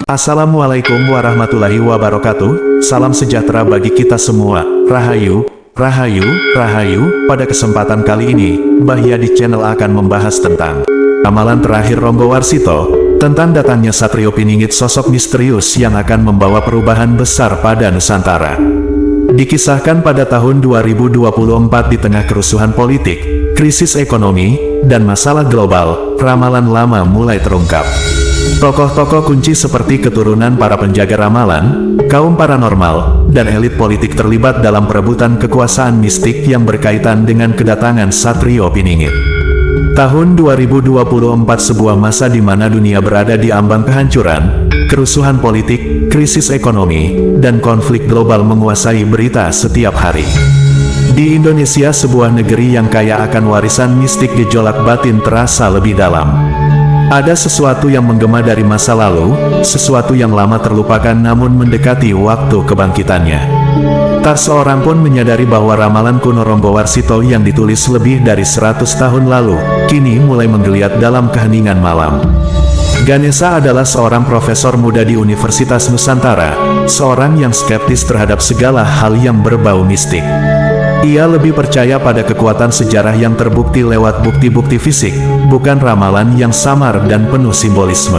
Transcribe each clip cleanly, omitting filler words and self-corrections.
Assalamualaikum warahmatullahi wabarakatuh, salam sejahtera bagi kita semua, Rahayu, Rahayu, Rahayu. Pada kesempatan kali ini, Mbah Ya di channel akan membahas tentang ramalan terakhir Ronggo Warsito, tentang datangnya Satrio Piningit, sosok misterius yang akan membawa perubahan besar pada Nusantara. Dikisahkan pada tahun 2024 di tengah kerusuhan politik, krisis ekonomi, dan masalah global, ramalan lama mulai terungkap. Tokoh-tokoh kunci seperti keturunan para penjaga ramalan, kaum paranormal, dan elit politik terlibat dalam perebutan kekuasaan mistik yang berkaitan dengan kedatangan Satrio Piningit. Tahun 2024 sebuah masa di mana dunia berada di ambang kehancuran, kerusuhan politik, krisis ekonomi, dan konflik global menguasai berita setiap hari. Di Indonesia, sebuah negeri yang kaya akan warisan mistik, gejolak batin terasa lebih dalam. Ada sesuatu yang menggema dari masa lalu, sesuatu yang lama terlupakan namun mendekati waktu kebangkitannya. Tak seorang pun menyadari bahwa ramalan kuno Ronggo Warsito yang ditulis lebih dari 100 tahun lalu, kini mulai menggeliat dalam keheningan malam. Ganesha adalah seorang profesor muda di Universitas Nusantara, seorang yang skeptis terhadap segala hal yang berbau mistik. Ia lebih percaya pada kekuatan sejarah yang terbukti lewat bukti-bukti fisik, bukan ramalan yang samar dan penuh simbolisme.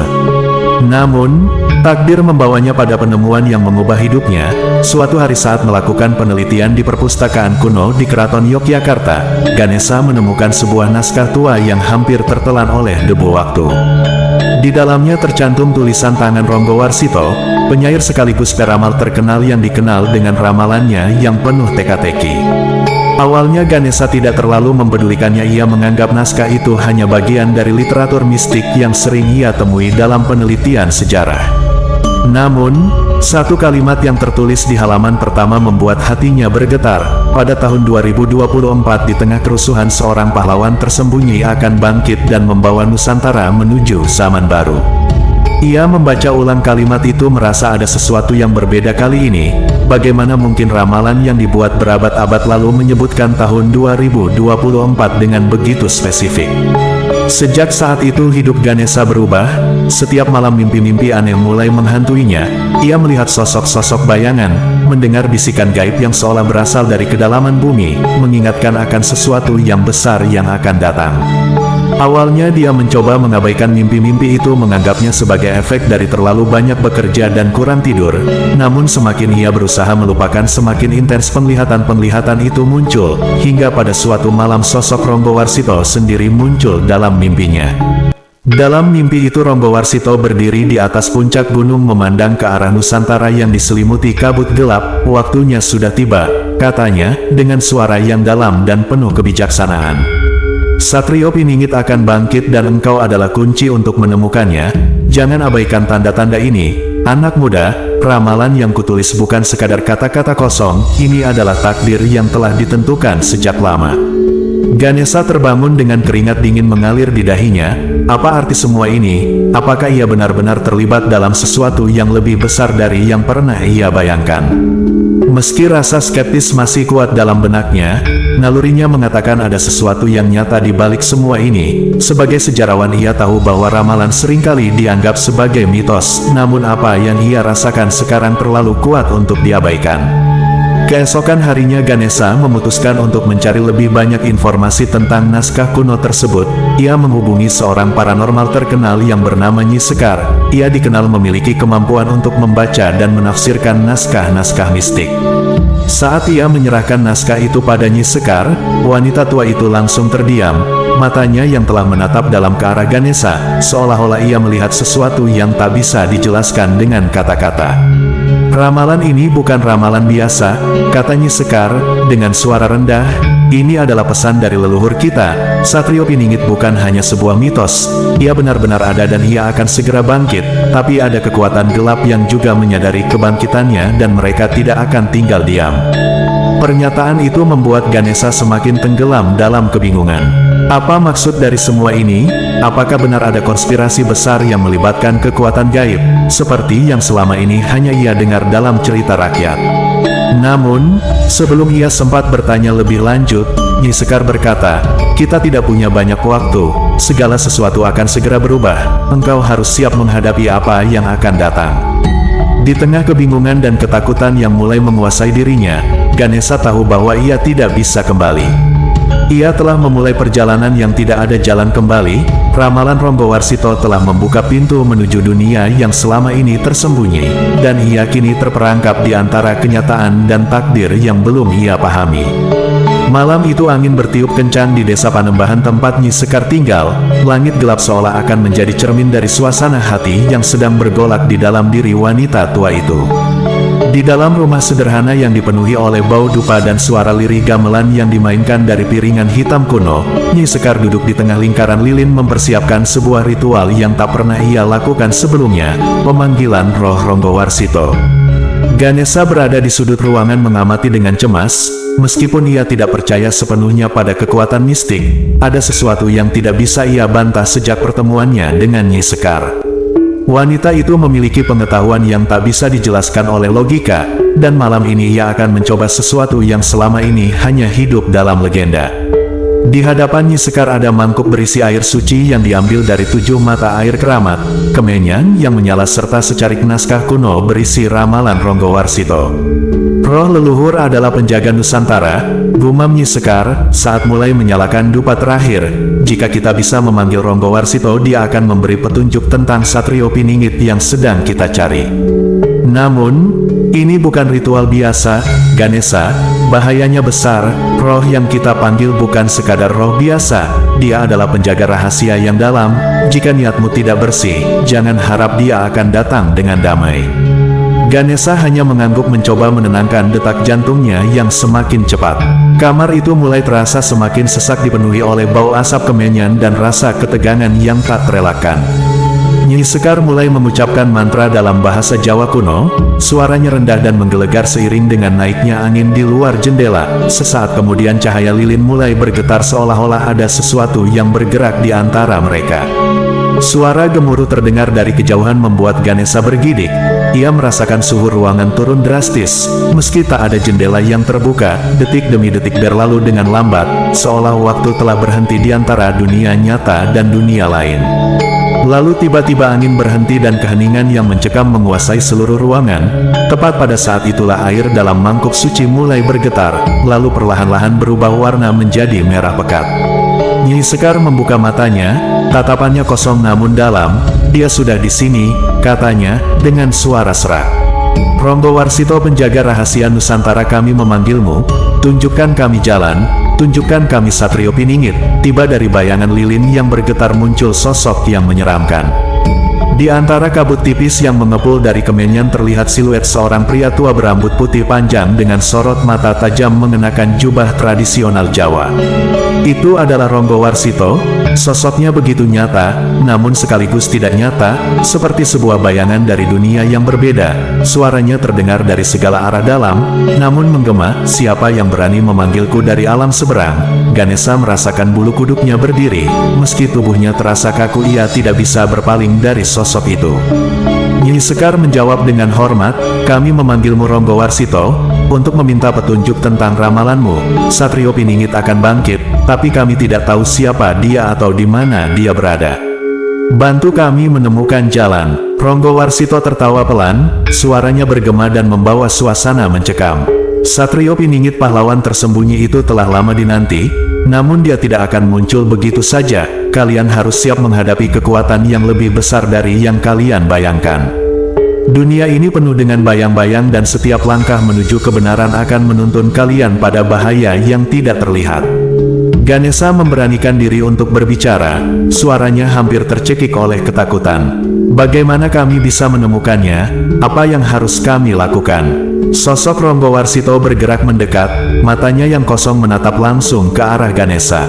Namun, takdir membawanya pada penemuan yang mengubah hidupnya. Suatu hari saat melakukan penelitian di perpustakaan kuno di Keraton Yogyakarta, Ganesha menemukan sebuah naskah tua yang hampir tertelan oleh debu waktu. Di dalamnya tercantum tulisan tangan Ronggo Warsito, penyair sekaligus peramal terkenal yang dikenal dengan ramalannya yang penuh teka-teki. Awalnya Ganesha tidak terlalu mempedulikannya, ia menganggap naskah itu hanya bagian dari literatur mistik yang sering ia temui dalam penelitian sejarah. Namun, satu kalimat yang tertulis di halaman pertama membuat hatinya bergetar. Pada tahun 2024 di tengah kerusuhan, seorang pahlawan tersembunyi akan bangkit dan membawa Nusantara menuju zaman baru. Ia membaca ulang kalimat itu, merasa ada sesuatu yang berbeda kali ini. Bagaimana mungkin ramalan yang dibuat berabad-abad lalu menyebutkan tahun 2024 dengan begitu spesifik? Sejak saat itu hidup Ganesha berubah. Setiap malam mimpi-mimpi aneh mulai menghantuinya. Ia melihat sosok-sosok bayangan, mendengar bisikan gaib yang seolah berasal dari kedalaman bumi, mengingatkan akan sesuatu yang besar yang akan datang. Awalnya dia mencoba mengabaikan mimpi-mimpi itu, menganggapnya sebagai efek dari terlalu banyak bekerja dan kurang tidur. Namun semakin ia berusaha melupakan, semakin intens penglihatan-penglihatan itu muncul, hingga pada suatu malam sosok Ronggo Warsito sendiri muncul dalam mimpinya. Dalam mimpi itu Ronggo Warsito berdiri di atas puncak gunung memandang ke arah Nusantara yang diselimuti kabut gelap. Waktunya sudah tiba, katanya, dengan suara yang dalam dan penuh kebijaksanaan. Satrio Piningit akan bangkit dan engkau adalah kunci untuk menemukannya. Jangan abaikan tanda-tanda ini, anak muda. Ramalan yang kutulis bukan sekadar kata-kata kosong, ini adalah takdir yang telah ditentukan sejak lama. Ganesha terbangun dengan keringat dingin mengalir di dahinya. Apa arti semua ini? Apakah ia benar-benar terlibat dalam sesuatu yang lebih besar dari yang pernah ia bayangkan? Meski rasa skeptis masih kuat dalam benaknya, nalurinya mengatakan ada sesuatu yang nyata di balik semua ini. Sebagai sejarawan ia tahu bahwa ramalan seringkali dianggap sebagai mitos, namun apa yang ia rasakan sekarang terlalu kuat untuk diabaikan. Keesokan harinya Ganesha memutuskan untuk mencari lebih banyak informasi tentang naskah kuno tersebut. Ia menghubungi seorang paranormal terkenal yang bernama Nyi Sekar. Ia dikenal memiliki kemampuan untuk membaca dan menafsirkan naskah-naskah mistik. Saat ia menyerahkan naskah itu pada Nyi Sekar, wanita tua itu langsung terdiam. Matanya yang telah menatap dalam ke arah Ganesha, seolah-olah ia melihat sesuatu yang tak bisa dijelaskan dengan kata-kata. Ramalan ini bukan ramalan biasa, kata Nyi Sekar, dengan suara rendah. Ini adalah pesan dari leluhur kita. Satrio Piningit bukan hanya sebuah mitos. Ia benar-benar ada dan ia akan segera bangkit. Tapi ada kekuatan gelap yang juga menyadari kebangkitannya dan mereka tidak akan tinggal diam. Pernyataan itu membuat Ganesha semakin tenggelam dalam kebingungan. Apa maksud dari semua ini? Apakah benar ada konspirasi besar yang melibatkan kekuatan gaib, seperti yang selama ini hanya ia dengar dalam cerita rakyat? Namun, sebelum ia sempat bertanya lebih lanjut, Nyi Sekar berkata, "Kita tidak punya banyak waktu, segala sesuatu akan segera berubah, engkau harus siap menghadapi apa yang akan datang." Di tengah kebingungan dan ketakutan yang mulai menguasai dirinya, Ganesha tahu bahwa ia tidak bisa kembali. Ia telah memulai perjalanan yang tidak ada jalan kembali. Ramalan Ronggowarsito telah membuka pintu menuju dunia yang selama ini tersembunyi, dan ia kini terperangkap di antara kenyataan dan takdir yang belum ia pahami. Malam itu angin bertiup kencang di desa Panembahan tempat Nyi Sekar tinggal. Langit gelap seolah akan menjadi cermin dari suasana hati yang sedang bergolak di dalam diri wanita tua itu. Di dalam rumah sederhana yang dipenuhi oleh bau dupa dan suara lirih gamelan yang dimainkan dari piringan hitam kuno, Nyi Sekar duduk di tengah lingkaran lilin mempersiapkan sebuah ritual yang tak pernah ia lakukan sebelumnya, pemanggilan roh Ronggowarsito. Ganesha berada di sudut ruangan mengamati dengan cemas. Meskipun ia tidak percaya sepenuhnya pada kekuatan mistik, ada sesuatu yang tidak bisa ia bantah sejak pertemuannya dengan Nyi Sekar. Wanita itu memiliki pengetahuan yang tak bisa dijelaskan oleh logika, dan malam ini ia akan mencoba sesuatu yang selama ini hanya hidup dalam legenda. Di hadapan Nyi Sekar ada mangkuk berisi air suci yang diambil dari 7 mata air keramat, kemenyan yang menyala serta secarik naskah kuno berisi ramalan Ronggowarsito. Roh leluhur adalah penjaga Nusantara, gumam Nyi Sekar saat mulai menyalakan dupa terakhir. Jika kita bisa memanggil Ronggowarsito, dia akan memberi petunjuk tentang Satrio Piningit yang sedang kita cari. Namun, ini bukan ritual biasa, Ganesha. Bahayanya besar. Roh yang kita panggil bukan sekadar roh biasa, dia adalah penjaga rahasia yang dalam. Jika niatmu tidak bersih, jangan harap dia akan datang dengan damai. Ganesha hanya mengangguk mencoba menenangkan detak jantungnya yang semakin cepat. Kamar itu mulai terasa semakin sesak dipenuhi oleh bau asap kemenyan dan rasa ketegangan yang tak terelakkan. Nyi Sekar mulai mengucapkan mantra dalam bahasa Jawa kuno. Suaranya rendah dan menggelegar seiring dengan naiknya angin di luar jendela. Sesaat kemudian cahaya lilin mulai bergetar seolah-olah ada sesuatu yang bergerak di antara mereka. Suara gemuruh terdengar dari kejauhan membuat Ganesha bergidik. Ia merasakan suhu ruangan turun drastis. Meski tak ada jendela yang terbuka, detik demi detik berlalu dengan lambat, seolah waktu telah berhenti di antara dunia nyata dan dunia lain. Lalu tiba-tiba angin berhenti dan keheningan yang mencekam menguasai seluruh ruangan. Tepat pada saat itulah air dalam mangkuk suci mulai bergetar, lalu perlahan-lahan berubah warna menjadi merah pekat. Nyi Sekar membuka matanya, tatapannya kosong namun dalam. "Dia sudah di sini," katanya, dengan suara serak. "Ronggowarsito, penjaga rahasia Nusantara, kami memanggilmu. Tunjukkan kami jalan. Tunjukkan kami Satrio Piningit." Tiba dari bayangan lilin yang bergetar muncul sosok yang menyeramkan. Di antara kabut tipis yang mengepul dari kemenyan terlihat siluet seorang pria tua berambut putih panjang dengan sorot mata tajam mengenakan jubah tradisional Jawa. Itu adalah Ronggowarsito. Sosoknya begitu nyata, namun sekaligus tidak nyata, seperti sebuah bayangan dari dunia yang berbeda. Suaranya terdengar dari segala arah dalam, namun menggema, "Siapa yang berani memanggilku dari alam seberang?" Ganesha merasakan bulu kuduknya berdiri. Meski tubuhnya terasa kaku, ia tidak bisa berpaling dari sosok itu. Nyi Sekar menjawab dengan hormat, "Kami memanggilmu Ronggowarsito untuk meminta petunjuk tentang ramalanmu. Satrio Piningit akan bangkit, tapi kami tidak tahu siapa dia atau di mana dia berada. Bantu kami menemukan jalan." Ronggowarsito tertawa pelan, suaranya bergema dan membawa suasana mencekam. Satrio Piningit, pahlawan tersembunyi itu, telah lama dinanti, namun dia tidak akan muncul begitu saja. Kalian harus siap menghadapi kekuatan yang lebih besar dari yang kalian bayangkan. Dunia ini penuh dengan bayang-bayang dan setiap langkah menuju kebenaran akan menuntun kalian pada bahaya yang tidak terlihat. Ganesha memberanikan diri untuk berbicara, suaranya hampir tercekik oleh ketakutan. "Bagaimana kami bisa menemukannya? Apa yang harus kami lakukan?" Sosok Ronggowarsito bergerak mendekat, matanya yang kosong menatap langsung ke arah Ganesha.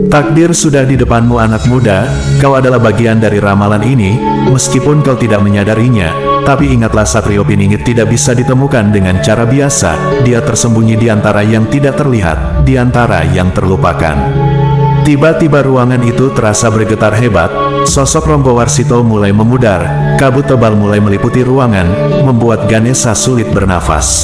"Takdir sudah di depanmu, anak muda. Kau adalah bagian dari ramalan ini, meskipun kau tidak menyadarinya. Tapi ingatlah, Satrio Piningit tidak bisa ditemukan dengan cara biasa. Dia tersembunyi di antara yang tidak terlihat, di antara yang terlupakan." Tiba-tiba ruangan itu terasa bergetar hebat. Sosok Ronggowarsito mulai memudar. Kabut tebal mulai meliputi ruangan, membuat Ganesha sulit bernafas.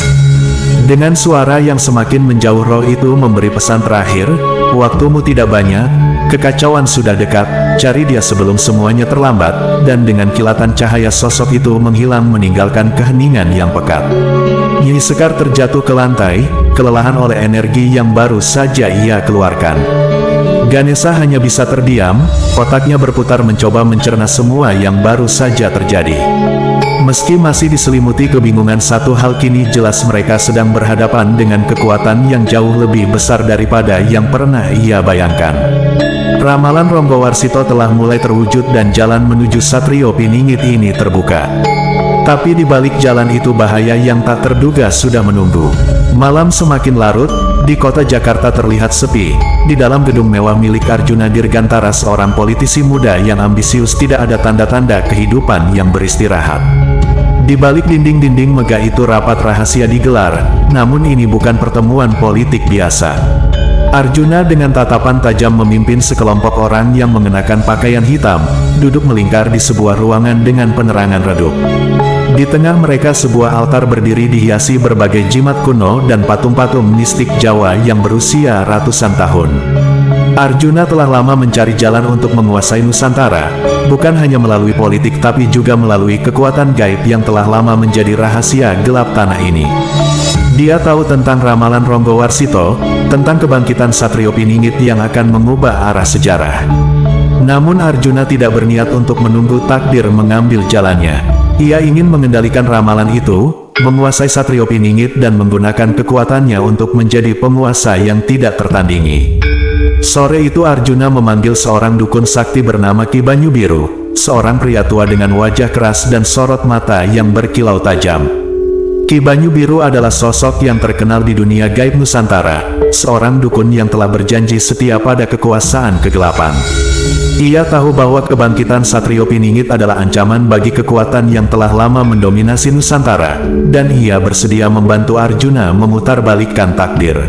Dengan suara yang semakin menjauh, roh itu memberi pesan terakhir, waktumu tidak banyak, kekacauan sudah dekat, cari dia sebelum semuanya terlambat. Dan dengan kilatan cahaya sosok itu menghilang meninggalkan keheningan yang pekat. Nyi Sekar terjatuh ke lantai, kelelahan oleh energi yang baru saja ia keluarkan. Ganesha hanya bisa terdiam, otaknya berputar mencoba mencerna semua yang baru saja terjadi. Meski masih diselimuti kebingungan, satu hal kini jelas, mereka sedang berhadapan dengan kekuatan yang jauh lebih besar daripada yang pernah ia bayangkan. Ramalan Ronggowarsito telah mulai terwujud dan jalan menuju Satrio Piningit ini terbuka. Tapi di balik jalan itu bahaya yang tak terduga sudah menunggu. Malam semakin larut, di kota Jakarta terlihat sepi. Di dalam gedung mewah milik Arjuna Dirgantara, seorang politisi muda yang ambisius, tidak ada tanda-tanda kehidupan yang beristirahat. Di balik dinding-dinding megah itu rapat rahasia digelar, namun ini bukan pertemuan politik biasa. Arjuna dengan tatapan tajam memimpin sekelompok orang yang mengenakan pakaian hitam, duduk melingkar di sebuah ruangan dengan penerangan redup. Di tengah mereka sebuah altar berdiri dihiasi berbagai jimat kuno dan patung-patung mistik Jawa yang berusia ratusan tahun. Arjuna telah lama mencari jalan untuk menguasai Nusantara, bukan hanya melalui politik tapi juga melalui kekuatan gaib yang telah lama menjadi rahasia gelap tanah ini. Dia tahu tentang ramalan Ronggowarsito, tentang kebangkitan Satrio Piningit yang akan mengubah arah sejarah. Namun Arjuna tidak berniat untuk menunggu takdir mengambil jalannya. Ia ingin mengendalikan ramalan itu, menguasai Satrio Piningit dan menggunakan kekuatannya untuk menjadi penguasa yang tidak tertandingi. Sore itu Arjuna memanggil seorang dukun sakti bernama Ki Banyu Biru, seorang pria tua dengan wajah keras dan sorot mata yang berkilau tajam. Ki Banyu Biru adalah sosok yang terkenal di dunia gaib Nusantara, seorang dukun yang telah berjanji setia pada kekuasaan kegelapan. Ia tahu bahwa kebangkitan Satrio Piningit adalah ancaman bagi kekuatan yang telah lama mendominasi Nusantara, dan ia bersedia membantu Arjuna memutarbalikkan takdir.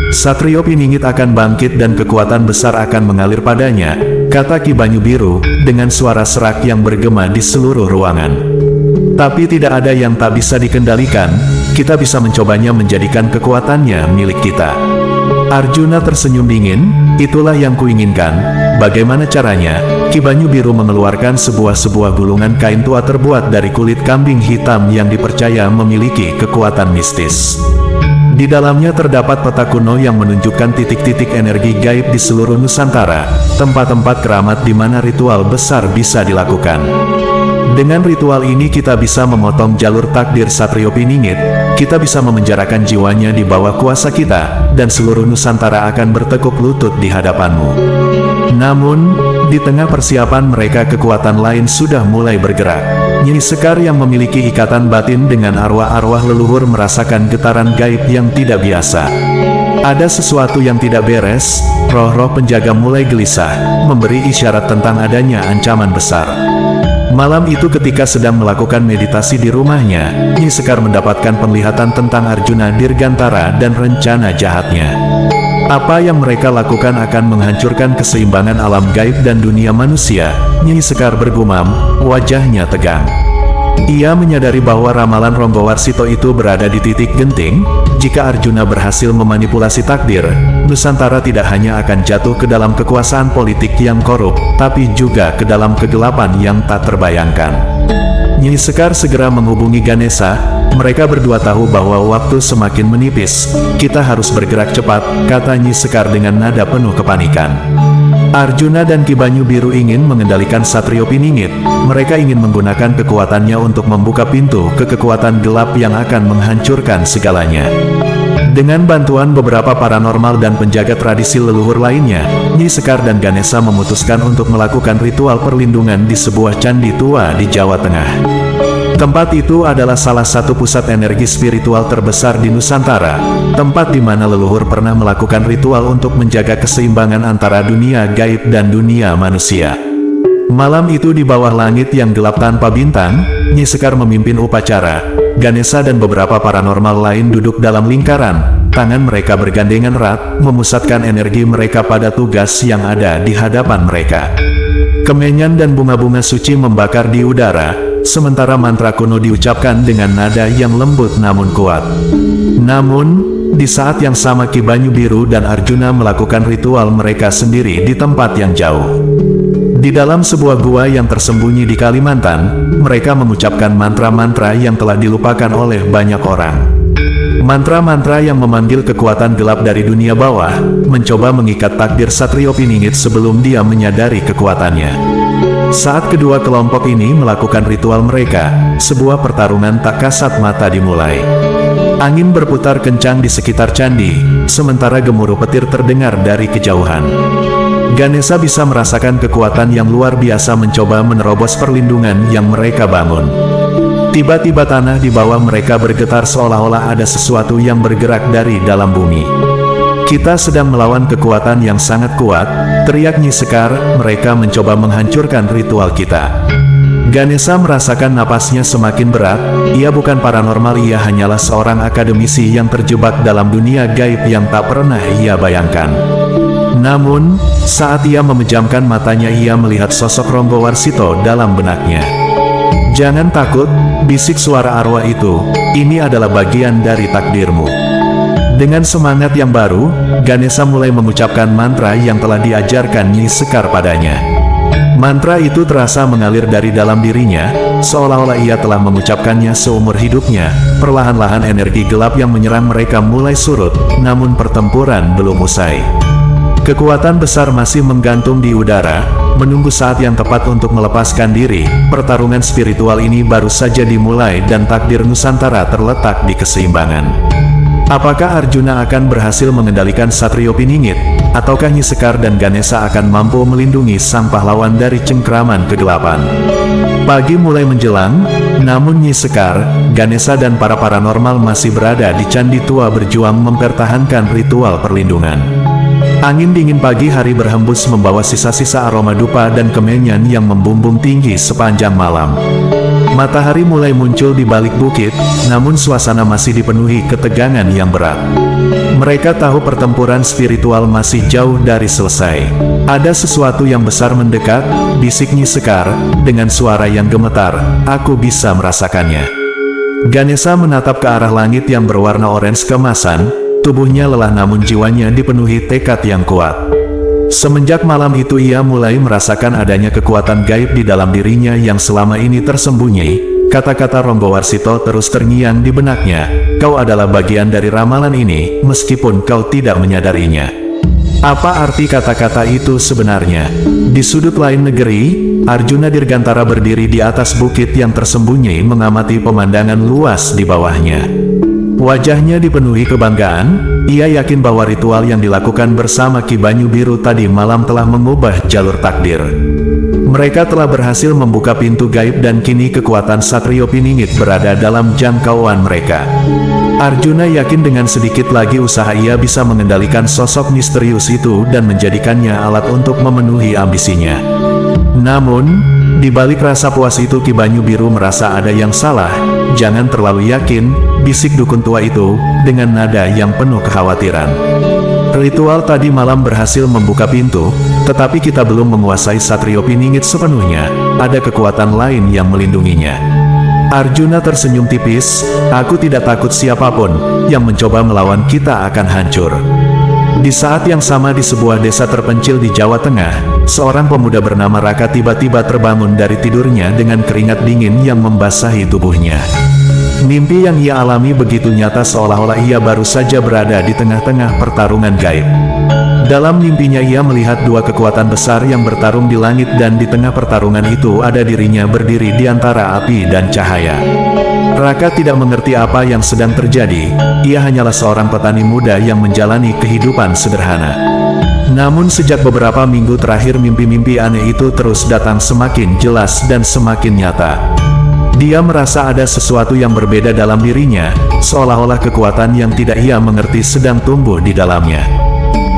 Satrio Piningit akan bangkit dan kekuatan besar akan mengalir padanya, kata Ki Banyu Biru, dengan suara serak yang bergema di seluruh ruangan. Tapi tidak ada yang tak bisa dikendalikan, kita bisa mencobanya menjadikan kekuatannya milik kita. Arjuna tersenyum dingin, itulah yang kuinginkan. Bagaimana caranya? Ki Banyu Biru mengeluarkan sebuah gulungan kain tua terbuat dari kulit kambing hitam yang dipercaya memiliki kekuatan mistis. Di dalamnya terdapat peta kuno yang menunjukkan titik-titik energi gaib di seluruh Nusantara, tempat-tempat keramat di mana ritual besar bisa dilakukan. Dengan ritual ini kita bisa memotong jalur takdir Satrio Piningit, kita bisa memenjarakan jiwanya di bawah kuasa kita, dan seluruh Nusantara akan bertekuk lutut di hadapanmu. Namun, di tengah persiapan mereka kekuatan lain sudah mulai bergerak. Nyi Sekar yang memiliki ikatan batin dengan arwah-arwah leluhur merasakan getaran gaib yang tidak biasa. Ada sesuatu yang tidak beres, roh-roh penjaga mulai gelisah, memberi isyarat tentang adanya ancaman besar. Malam itu ketika sedang melakukan meditasi di rumahnya, Nyi Sekar mendapatkan penglihatan tentang Arjuna Dirgantara dan rencana jahatnya. Apa yang mereka lakukan akan menghancurkan keseimbangan alam gaib dan dunia manusia. Nyi Sekar bergumam, wajahnya tegang. Ia menyadari bahwa ramalan Ronggowarsito itu berada di titik genting. Jika Arjuna berhasil memanipulasi takdir, Nusantara tidak hanya akan jatuh ke dalam kekuasaan politik yang korup, tapi juga ke dalam kegelapan yang tak terbayangkan. Nyi Sekar segera menghubungi Ganesha. Mereka berdua tahu bahwa waktu semakin menipis. Kita harus bergerak cepat, kata Nyi Sekar dengan nada penuh kepanikan. Arjuna dan Ki Banyu Biru ingin mengendalikan Satrio Piningit. Mereka ingin menggunakan kekuatannya untuk membuka pintu ke kekuatan gelap yang akan menghancurkan segalanya. Dengan bantuan beberapa paranormal dan penjaga tradisi leluhur lainnya, Nyi Sekar dan Ganesha memutuskan untuk melakukan ritual perlindungan di sebuah candi tua di Jawa Tengah. Tempat itu adalah salah satu pusat energi spiritual terbesar di Nusantara, tempat di mana leluhur pernah melakukan ritual untuk menjaga keseimbangan antara dunia gaib dan dunia manusia. Malam itu di bawah langit yang gelap tanpa bintang, Nyi Sekar memimpin upacara. Ganesha dan beberapa paranormal lain duduk dalam lingkaran, tangan mereka bergandengan erat, memusatkan energi mereka pada tugas yang ada di hadapan mereka. Kemenyan dan bunga-bunga suci membakar di udara. sementara mantra kuno diucapkan dengan nada yang lembut namun kuat. Namun, di saat yang sama Ki Banyu Biru dan Arjuna melakukan ritual mereka sendiri di tempat yang jauh. Di dalam sebuah gua yang tersembunyi di Kalimantan, mereka mengucapkan mantra-mantra yang telah dilupakan oleh banyak orang. Mantra-mantra yang memanggil kekuatan gelap dari dunia bawah, mencoba mengikat takdir Satrio Piningit sebelum dia menyadari kekuatannya. Saat kedua kelompok ini melakukan ritual mereka, sebuah pertarungan tak kasat mata dimulai. Angin berputar kencang di sekitar candi, sementara gemuruh petir terdengar dari kejauhan. Ganesha bisa merasakan kekuatan yang luar biasa mencoba menerobos perlindungan yang mereka bangun. Tiba-tiba tanah di bawah mereka bergetar seolah-olah ada sesuatu yang bergerak dari dalam bumi. Kita sedang melawan kekuatan yang sangat kuat, teriak Nyi Sekar, mereka mencoba menghancurkan ritual kita. Ganesha merasakan napasnya semakin berat, ia bukan paranormal, ia hanyalah seorang akademisi yang terjebak dalam dunia gaib yang tak pernah ia bayangkan. Namun, saat ia memejamkan matanya ia melihat sosok Ronggowarsito dalam benaknya. Jangan takut, bisik suara arwah itu, ini adalah bagian dari takdirmu. Dengan semangat yang baru, Ganesha mulai mengucapkan mantra yang telah diajarkan Nyi Sekar padanya. Mantra itu terasa mengalir dari dalam dirinya, seolah-olah ia telah mengucapkannya seumur hidupnya. Perlahan-lahan energi gelap yang menyerang mereka mulai surut, namun pertempuran belum usai. Kekuatan besar masih menggantung di udara, menunggu saat yang tepat untuk melepaskan diri. Pertarungan spiritual ini baru saja dimulai dan takdir Nusantara terletak di keseimbangan. Apakah Arjuna akan berhasil mengendalikan Satrio Piningit, ataukah Nyi Sekar dan Ganesha akan mampu melindungi sang pahlawan dari cengkraman kegelapan? Pagi mulai menjelang, namun Nyi Sekar, Ganesha dan para paranormal masih berada di Candi Tua berjuang mempertahankan ritual perlindungan. Angin dingin pagi hari berhembus membawa sisa-sisa aroma dupa dan kemenyan yang membumbung tinggi sepanjang malam. Matahari mulai muncul di balik bukit, namun suasana masih dipenuhi ketegangan yang berat. Mereka tahu pertempuran spiritual masih jauh dari selesai. Ada sesuatu yang besar mendekat, bisik Nyi Sekar, dengan suara yang gemetar, aku bisa merasakannya. Ganesha menatap ke arah langit yang berwarna orange keemasan, tubuhnya lelah namun jiwanya dipenuhi tekad yang kuat. Semenjak malam itu ia mulai merasakan adanya kekuatan gaib di dalam dirinya yang selama ini tersembunyi. Kata-kata Ronggowarsito terus terngiang di benaknya, kau adalah bagian dari ramalan ini, meskipun kau tidak menyadarinya. Apa arti kata-kata itu sebenarnya? Di sudut lain negeri, Arjuna Dirgantara berdiri di atas bukit yang tersembunyi mengamati pemandangan luas di bawahnya. Wajahnya dipenuhi kebanggaan, ia yakin bahwa ritual yang dilakukan bersama Ki Banyu Biru tadi malam telah mengubah jalur takdir. Mereka telah berhasil membuka pintu gaib dan kini kekuatan Satrio Piningit berada dalam jangkauan mereka. Arjuna yakin dengan sedikit lagi usaha ia bisa mengendalikan sosok misterius itu dan menjadikannya alat untuk memenuhi ambisinya. Namun, di balik rasa puas itu Ki Banyu Biru merasa ada yang salah. Jangan terlalu yakin, bisik dukun tua itu, dengan nada yang penuh kekhawatiran. Ritual tadi malam berhasil membuka pintu, tetapi kita belum menguasai Satrio Piningit sepenuhnya, ada kekuatan lain yang melindunginya. Arjuna tersenyum tipis, aku tidak takut siapapun, yang mencoba melawan kita akan hancur. Di saat yang sama di sebuah desa terpencil di Jawa Tengah, seorang pemuda bernama Raka tiba-tiba terbangun dari tidurnya dengan keringat dingin yang membasahi tubuhnya. Mimpi yang ia alami begitu nyata seolah-olah ia baru saja berada di tengah-tengah pertarungan gaib. Dalam mimpinya ia melihat dua kekuatan besar yang bertarung di langit dan di tengah pertarungan itu ada dirinya berdiri di antara api dan cahaya. Raka tidak mengerti apa yang sedang terjadi, ia hanyalah seorang petani muda yang menjalani kehidupan sederhana. Namun sejak beberapa minggu terakhir mimpi-mimpi aneh itu terus datang semakin jelas dan semakin nyata. Dia merasa ada sesuatu yang berbeda dalam dirinya, seolah-olah kekuatan yang tidak ia mengerti sedang tumbuh di dalamnya.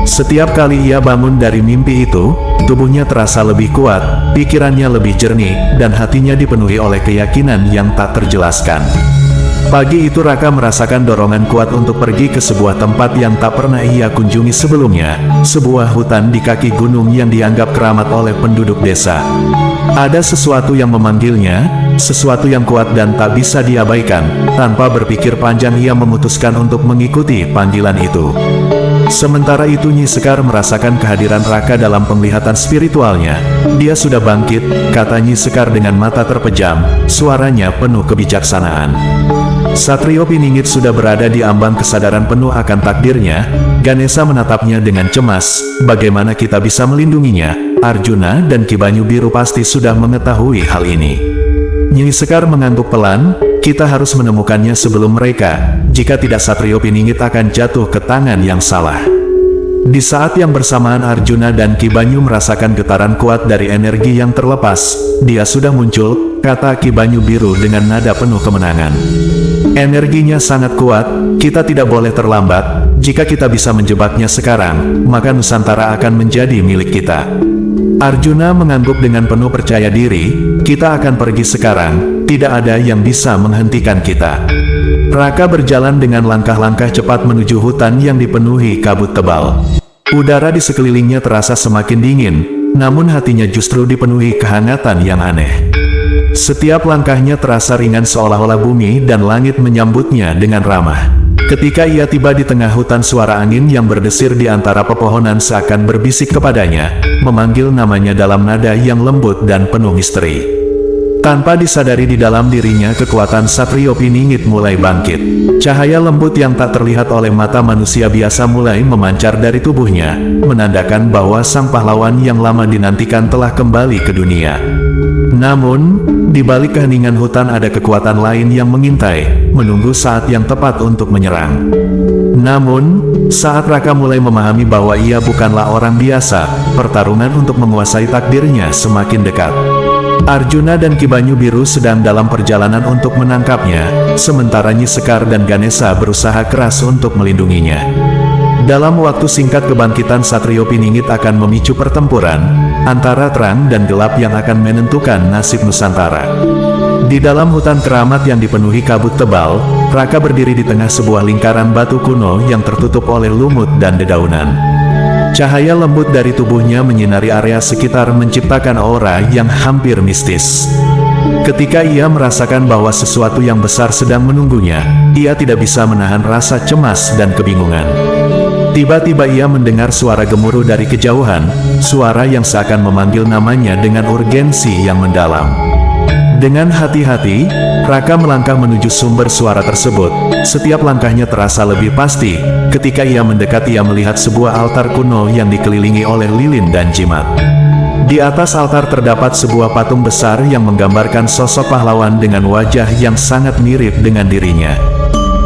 Setiap kali ia bangun dari mimpi itu, tubuhnya terasa lebih kuat, pikirannya lebih jernih, dan hatinya dipenuhi oleh keyakinan yang tak terjelaskan. Pagi itu Raka merasakan dorongan kuat untuk pergi ke sebuah tempat yang tak pernah ia kunjungi sebelumnya, sebuah hutan di kaki gunung yang dianggap keramat oleh penduduk desa. Ada sesuatu yang memanggilnya, sesuatu yang kuat dan tak bisa diabaikan. Tanpa berpikir panjang ia memutuskan untuk mengikuti panggilan itu. Sementara itu Nyi Sekar merasakan kehadiran Raka dalam penglihatan spiritualnya. Dia sudah bangkit, kata Nyi Sekar dengan mata terpejam, suaranya penuh kebijaksanaan. Satrio Piningit sudah berada di ambang kesadaran penuh akan takdirnya. Ganesha menatapnya dengan cemas. Bagaimana kita bisa melindunginya? Arjuna dan Ki Banyu Biru pasti sudah mengetahui hal ini. Nyi Sekar mengangguk pelan. Kita harus menemukannya sebelum mereka. Jika tidak, Satrio Piningit akan jatuh ke tangan yang salah. Di saat yang bersamaan Arjuna dan Ki Banyu merasakan getaran kuat dari energi yang terlepas. Dia sudah muncul, kata Ki Banyu Biru dengan nada penuh kemenangan. Energinya sangat kuat, kita tidak boleh terlambat. Jika kita bisa menjebaknya sekarang, maka Nusantara akan menjadi milik kita. Arjuna mengangguk dengan penuh percaya diri, kita akan pergi sekarang, tidak ada yang bisa menghentikan kita. Raka berjalan dengan langkah-langkah cepat menuju hutan yang dipenuhi kabut tebal. Udara di sekelilingnya terasa semakin dingin, namun hatinya justru dipenuhi kehangatan yang aneh. Setiap langkahnya terasa ringan seolah-olah bumi dan langit menyambutnya dengan ramah. Ketika ia tiba di tengah hutan, suara angin yang berdesir di antara pepohonan seakan berbisik kepadanya, memanggil namanya dalam nada yang lembut dan penuh misteri. Tanpa disadari di dalam dirinya kekuatan Satrio Piningit mulai bangkit. Cahaya lembut yang tak terlihat oleh mata manusia biasa mulai memancar dari tubuhnya, menandakan bahwa sang pahlawan yang lama dinantikan telah kembali ke dunia. Namun, di balik keheningan hutan ada kekuatan lain yang mengintai, menunggu saat yang tepat untuk menyerang. Namun, saat Raka mulai memahami bahwa ia bukanlah orang biasa, pertarungan untuk menguasai takdirnya semakin dekat. Arjuna dan Ki Banyu Biru sedang dalam perjalanan untuk menangkapnya, sementara Nyi Sekar dan Ganesha berusaha keras untuk melindunginya. Dalam waktu singkat kebangkitan Satrio Piningit akan memicu pertempuran antara terang dan gelap yang akan menentukan nasib Nusantara. Di dalam hutan keramat yang dipenuhi kabut tebal, Raka berdiri di tengah sebuah lingkaran batu kuno yang tertutup oleh lumut dan dedaunan. Cahaya lembut dari tubuhnya menyinari area sekitar menciptakan aura yang hampir mistis. Ketika ia merasakan bahwa sesuatu yang besar sedang menunggunya, ia tidak bisa menahan rasa cemas dan kebingungan. Tiba-tiba ia mendengar suara gemuruh dari kejauhan, suara yang seakan memanggil namanya dengan urgensi yang mendalam. Dengan hati-hati, Raka melangkah menuju sumber suara tersebut. Setiap langkahnya terasa lebih pasti. Ketika ia mendekat, ia melihat sebuah altar kuno yang dikelilingi oleh lilin dan jimat. Di atas altar terdapat sebuah patung besar yang menggambarkan sosok pahlawan dengan wajah yang sangat mirip dengan dirinya.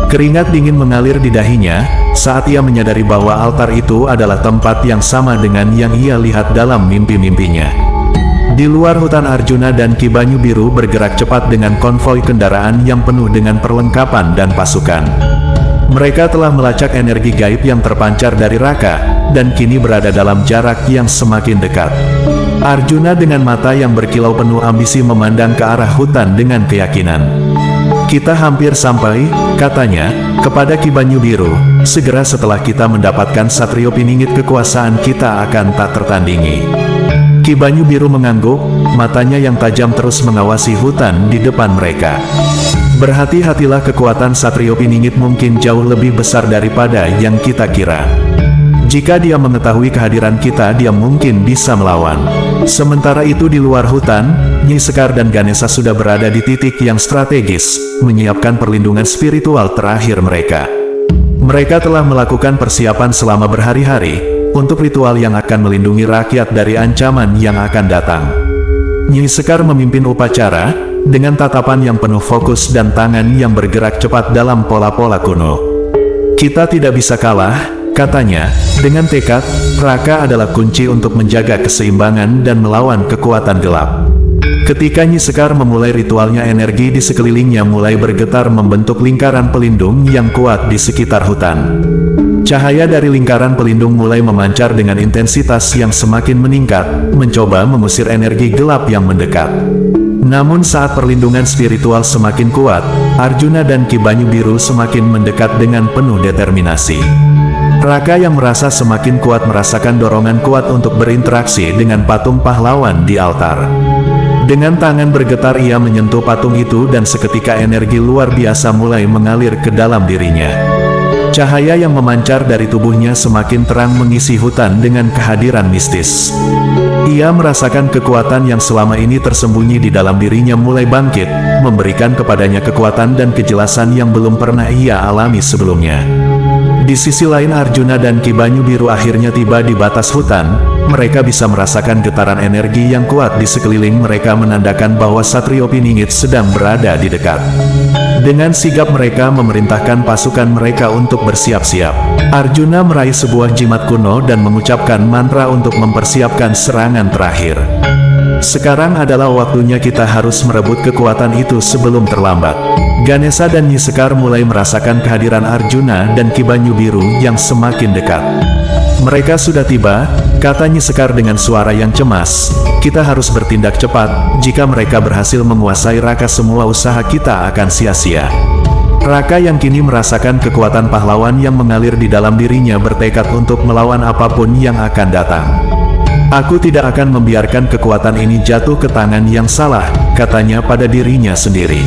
Keringat dingin mengalir di dahinya saat ia menyadari bahwa altar itu adalah tempat yang sama dengan yang ia lihat dalam mimpi-mimpinya. Di luar hutan, Arjuna dan Ki Banyu Biru bergerak cepat dengan konvoi kendaraan yang penuh dengan perlengkapan dan pasukan. Mereka telah melacak energi gaib yang terpancar dari Raka, dan kini berada dalam jarak yang semakin dekat. Arjuna dengan mata yang berkilau penuh ambisi memandang ke arah hutan dengan keyakinan. Kita hampir sampai, katanya, kepada Ki Banyu Biru. Segera setelah kita mendapatkan Satrio Piningit, kekuasaan kita akan tak tertandingi. Ki Banyu Biru mengangguk, matanya yang tajam terus mengawasi hutan di depan mereka. Berhati-hatilah, kekuatan Satrio Piningit mungkin jauh lebih besar daripada yang kita kira. Jika dia mengetahui kehadiran kita, dia mungkin bisa melawan. Sementara itu di luar hutan, Nyi Sekar dan Ganesha sudah berada di titik yang strategis, menyiapkan perlindungan spiritual terakhir mereka. Mereka telah melakukan persiapan selama berhari-hari untuk ritual yang akan melindungi rakyat dari ancaman yang akan datang. Nyi Sekar memimpin upacara, dengan tatapan yang penuh fokus dan tangan yang bergerak cepat dalam pola-pola kuno. Kita tidak bisa kalah, katanya, dengan tekad. Raka adalah kunci untuk menjaga keseimbangan dan melawan kekuatan gelap. Ketika Nyi Sekar memulai ritualnya, energi di sekelilingnya mulai bergetar membentuk lingkaran pelindung yang kuat di sekitar hutan. Cahaya dari lingkaran pelindung mulai memancar dengan intensitas yang semakin meningkat, mencoba mengusir energi gelap yang mendekat. Namun saat perlindungan spiritual semakin kuat, Arjuna dan Ki Banyu Biru semakin mendekat dengan penuh determinasi. Raka yang merasa semakin kuat merasakan dorongan kuat untuk berinteraksi dengan patung pahlawan di altar. Dengan tangan bergetar ia menyentuh patung itu dan seketika energi luar biasa mulai mengalir ke dalam dirinya. Cahaya yang memancar dari tubuhnya semakin terang mengisi hutan dengan kehadiran mistis. Ia merasakan kekuatan yang selama ini tersembunyi di dalam dirinya mulai bangkit, memberikan kepadanya kekuatan dan kejelasan yang belum pernah ia alami sebelumnya. Di sisi lain Arjuna dan Ki Banyu Biru akhirnya tiba di batas hutan. Mereka bisa merasakan getaran energi yang kuat di sekeliling mereka menandakan bahwa Satrio Piningit sedang berada di dekat. Dengan sigap mereka memerintahkan pasukan mereka untuk bersiap-siap. Arjuna meraih sebuah jimat kuno dan mengucapkan mantra untuk mempersiapkan serangan terakhir. Sekarang adalah waktunya kita harus merebut kekuatan itu sebelum terlambat. Ganesha dan Nyi Sekar mulai merasakan kehadiran Arjuna dan Ki Banyu Biru yang semakin dekat. Mereka sudah tiba, kata Nyi Sekar dengan suara yang cemas. Kita harus bertindak cepat, jika mereka berhasil menguasai Raka semua usaha kita akan sia-sia. Raka yang kini merasakan kekuatan pahlawan yang mengalir di dalam dirinya bertekad untuk melawan apapun yang akan datang. Aku tidak akan membiarkan kekuatan ini jatuh ke tangan yang salah, katanya pada dirinya sendiri.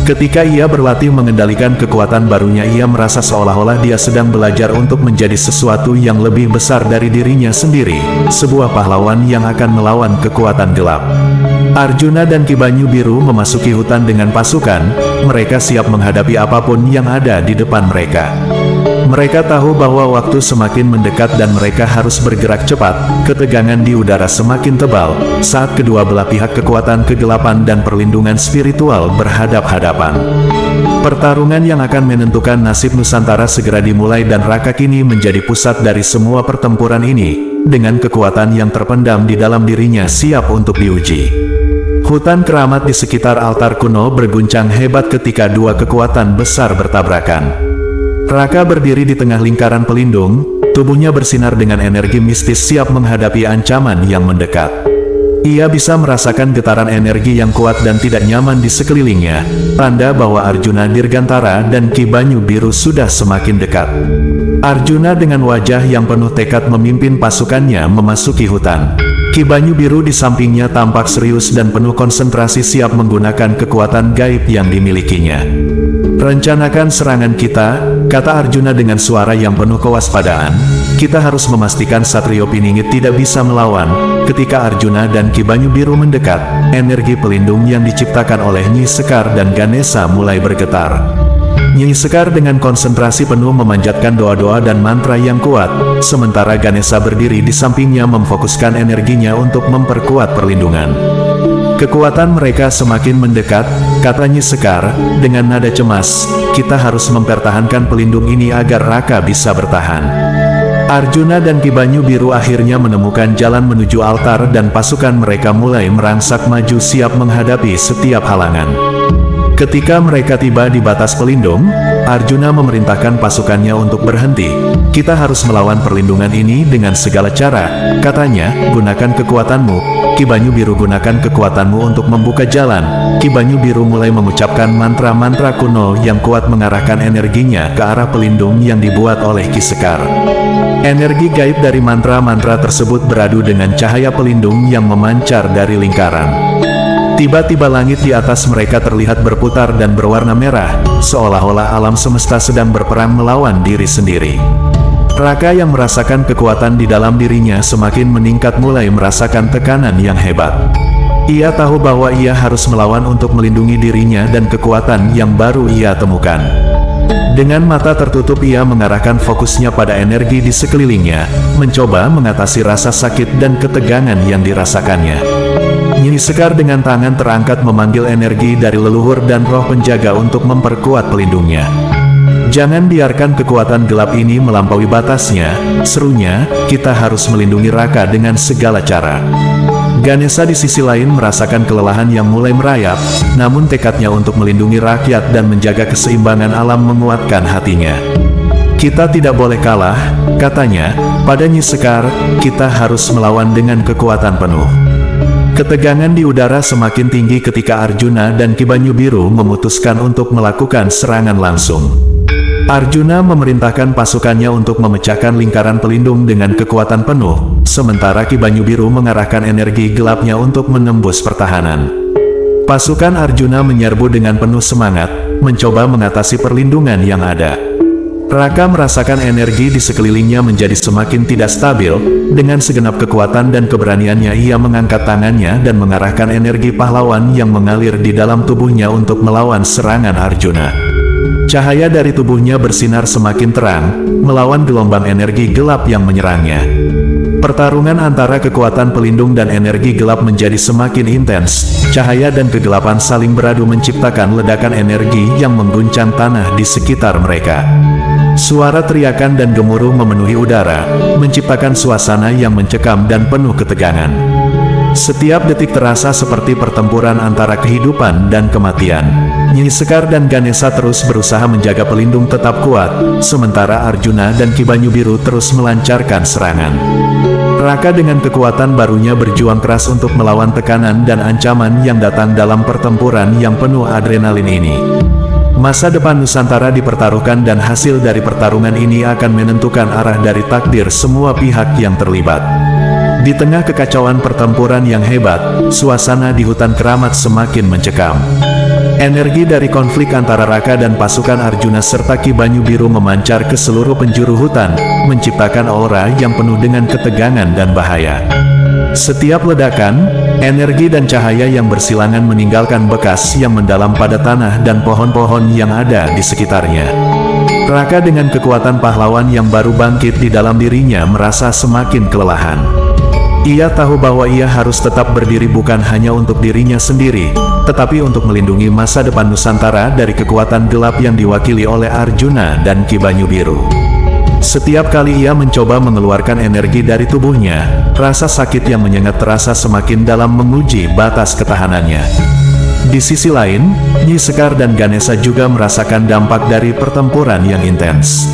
Ketika ia berlatih mengendalikan kekuatan barunya ia merasa seolah-olah dia sedang belajar untuk menjadi sesuatu yang lebih besar dari dirinya sendiri, sebuah pahlawan yang akan melawan kekuatan gelap. Arjuna dan Ki Banyu Biru memasuki hutan dengan pasukan, mereka siap menghadapi apapun yang ada di depan mereka. Mereka tahu bahwa waktu semakin mendekat dan mereka harus bergerak cepat. Ketegangan di udara semakin tebal, saat kedua belah pihak kekuatan kegelapan dan perlindungan spiritual berhadap-hadapan. Pertarungan yang akan menentukan nasib Nusantara segera dimulai dan Raka kini menjadi pusat dari semua pertempuran ini, dengan kekuatan yang terpendam di dalam dirinya siap untuk diuji. Hutan keramat di sekitar altar kuno berguncang hebat ketika dua kekuatan besar bertabrakan. Raka berdiri di tengah lingkaran pelindung, tubuhnya bersinar dengan energi mistis siap menghadapi ancaman yang mendekat. Ia bisa merasakan getaran energi yang kuat dan tidak nyaman di sekelilingnya, tanda bahwa Arjuna Dirgantara dan Ki Banyu Biru sudah semakin dekat. Arjuna dengan wajah yang penuh tekad memimpin pasukannya memasuki hutan. Ki Banyu Biru di sampingnya tampak serius dan penuh konsentrasi siap menggunakan kekuatan gaib yang dimilikinya. Rencanakan serangan kita, kata Arjuna dengan suara yang penuh kewaspadaan. Kita harus memastikan Satrio Piningit tidak bisa melawan. Ketika Arjuna dan Ki Banyu Biru mendekat, energi pelindung yang diciptakan oleh Nyi Sekar dan Ganesha mulai bergetar. Nyi Sekar dengan konsentrasi penuh memanjatkan doa-doa dan mantra yang kuat, sementara Ganesha berdiri di sampingnya memfokuskan energinya untuk memperkuat perlindungan. Kekuatan mereka semakin mendekat, kata Nyi Sekar, dengan nada cemas, kita harus mempertahankan pelindung ini agar Raka bisa bertahan. Arjuna dan Ki Banyu Biru akhirnya menemukan jalan menuju altar dan pasukan mereka mulai merangsak maju siap menghadapi setiap halangan. Ketika mereka tiba di batas pelindung, Arjuna memerintahkan pasukannya untuk berhenti. Kita harus melawan perlindungan ini dengan segala cara, katanya, gunakan kekuatanmu. Ki Banyu Biru gunakan kekuatanmu untuk membuka jalan. Ki Banyu Biru mulai mengucapkan mantra-mantra kuno yang kuat mengarahkan energinya ke arah pelindung yang dibuat oleh Ki Sekar. Energi gaib dari mantra-mantra tersebut beradu dengan cahaya pelindung yang memancar dari lingkaran. Tiba-tiba langit di atas mereka terlihat berputar dan berwarna merah, seolah-olah alam semesta sedang berperang melawan diri sendiri. Raka yang merasakan kekuatan di dalam dirinya semakin meningkat mulai merasakan tekanan yang hebat. Ia tahu bahwa ia harus melawan untuk melindungi dirinya dan kekuatan yang baru ia temukan. Dengan mata tertutup ia mengarahkan fokusnya pada energi di sekelilingnya, mencoba mengatasi rasa sakit dan ketegangan yang dirasakannya. Nyi Sekar dengan tangan terangkat memanggil energi dari leluhur dan roh penjaga untuk memperkuat pelindungnya. Jangan biarkan kekuatan gelap ini melampaui batasnya, serunya, kita harus melindungi Raka dengan segala cara. Ganesha di sisi lain merasakan kelelahan yang mulai merayap, namun tekadnya untuk melindungi rakyat dan menjaga keseimbangan alam menguatkan hatinya. Kita tidak boleh kalah, katanya, pada Nyi Sekar, kita harus melawan dengan kekuatan penuh. Ketegangan di udara semakin tinggi ketika Arjuna dan Ki Banyu Biru memutuskan untuk melakukan serangan langsung. Arjuna memerintahkan pasukannya untuk memecahkan lingkaran pelindung dengan kekuatan penuh, sementara Ki Banyu Biru mengarahkan energi gelapnya untuk menembus pertahanan. Pasukan Arjuna menyerbu dengan penuh semangat, mencoba mengatasi perlindungan yang ada. Raka merasakan energi di sekelilingnya menjadi semakin tidak stabil. Dengan segenap kekuatan dan keberaniannya ia mengangkat tangannya dan mengarahkan energi pahlawan yang mengalir di dalam tubuhnya untuk melawan serangan Arjuna. Cahaya dari tubuhnya bersinar semakin terang, melawan gelombang energi gelap yang menyerangnya. Pertarungan antara kekuatan pelindung dan energi gelap menjadi semakin intens. Cahaya dan kegelapan saling beradu menciptakan ledakan energi yang mengguncang tanah di sekitar mereka. Suara teriakan dan gemuruh memenuhi udara, menciptakan suasana yang mencekam dan penuh ketegangan. Setiap detik terasa seperti pertempuran antara kehidupan dan kematian. Nyi Sekar dan Ganesha terus berusaha menjaga pelindung tetap kuat, sementara Arjuna dan Ki Banyu Biru terus melancarkan serangan. Raka dengan kekuatan barunya berjuang keras untuk melawan tekanan dan ancaman yang datang dalam pertempuran yang penuh adrenalin ini. Masa depan Nusantara dipertaruhkan dan hasil dari pertarungan ini akan menentukan arah dari takdir semua pihak yang terlibat. Di tengah kekacauan pertempuran yang hebat, suasana di hutan keramat semakin mencekam. Energi dari konflik antara Raka dan pasukan Arjuna serta Ki Banyu Biru memancar ke seluruh penjuru hutan, menciptakan aura yang penuh dengan ketegangan dan bahaya. Setiap ledakan, energi dan cahaya yang bersilangan meninggalkan bekas yang mendalam pada tanah dan pohon-pohon yang ada di sekitarnya. Raka dengan kekuatan pahlawan yang baru bangkit di dalam dirinya merasa semakin kelelahan. Ia tahu bahwa ia harus tetap berdiri bukan hanya untuk dirinya sendiri, tetapi untuk melindungi masa depan Nusantara dari kekuatan gelap yang diwakili oleh Arjuna dan Ki Banyu Biru. Setiap kali ia mencoba mengeluarkan energi dari tubuhnya, rasa sakit yang menyengat terasa semakin dalam menguji batas ketahanannya. Di sisi lain, Nyi Sekar dan Ganesha juga merasakan dampak dari pertempuran yang intens.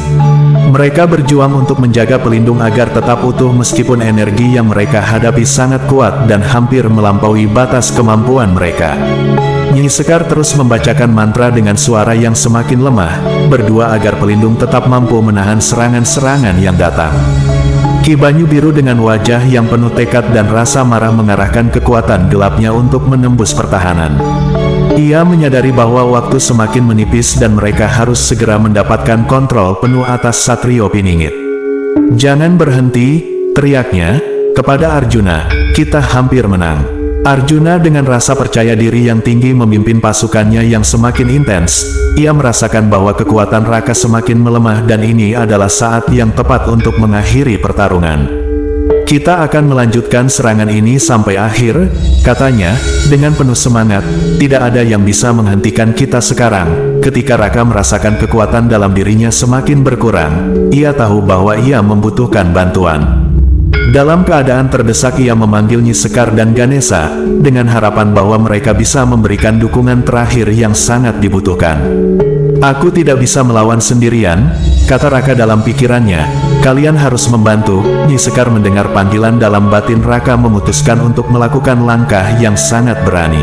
Mereka berjuang untuk menjaga pelindung agar tetap utuh meskipun energi yang mereka hadapi sangat kuat dan hampir melampaui batas kemampuan mereka. Nyi Sekar terus membacakan mantra dengan suara yang semakin lemah, berdua agar pelindung tetap mampu menahan serangan-serangan yang datang. Ki Banyu Biru dengan wajah yang penuh tekad dan rasa marah mengarahkan kekuatan gelapnya untuk menembus pertahanan. Ia menyadari bahwa waktu semakin menipis dan mereka harus segera mendapatkan kontrol penuh atas Satrio Piningit. "Jangan berhenti," teriaknya kepada Arjuna, "kita hampir menang." Arjuna dengan rasa percaya diri yang tinggi memimpin pasukannya yang semakin intens. Ia merasakan bahwa kekuatan Raka semakin melemah dan ini adalah saat yang tepat untuk mengakhiri pertarungan. "Kita akan melanjutkan serangan ini sampai akhir," katanya, dengan penuh semangat. "Tidak ada yang bisa menghentikan kita sekarang." Ketika Raka merasakan kekuatan dalam dirinya semakin berkurang, ia tahu bahwa ia membutuhkan bantuan. Dalam keadaan terdesak ia memanggil Nyi Sekar dan Ganesha, dengan harapan bahwa mereka bisa memberikan dukungan terakhir yang sangat dibutuhkan. "Aku tidak bisa melawan sendirian," kata Raka dalam pikirannya. "Kalian harus membantu." Nyi Sekar mendengar panggilan dalam batin Raka memutuskan untuk melakukan langkah yang sangat berani.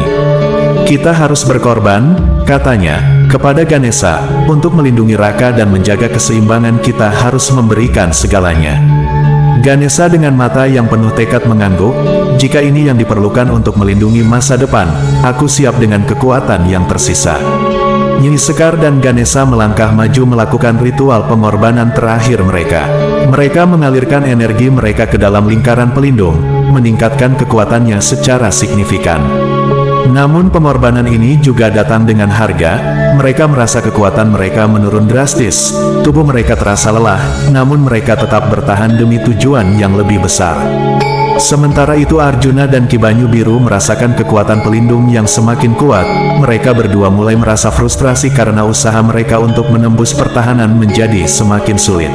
"Kita harus berkorban," katanya, kepada Ganesha. "Untuk melindungi Raka dan menjaga keseimbangan kita harus memberikan segalanya." Ganesha dengan mata yang penuh tekad mengangguk, "Jika ini yang diperlukan untuk melindungi masa depan, aku siap dengan kekuatan yang tersisa." Nyi Sekar dan Ganesha melangkah maju melakukan ritual pengorbanan terakhir mereka. Mereka mengalirkan energi mereka ke dalam lingkaran pelindung, meningkatkan kekuatannya secara signifikan. Namun pengorbanan ini juga datang dengan harga. Mereka merasa kekuatan mereka menurun drastis. Tubuh mereka terasa lelah, namun mereka tetap bertahan demi tujuan yang lebih besar. Sementara itu Arjuna dan Ki Banyu Biru merasakan kekuatan pelindung yang semakin kuat. Mereka berdua mulai merasa frustrasi karena usaha mereka untuk menembus pertahanan menjadi semakin sulit.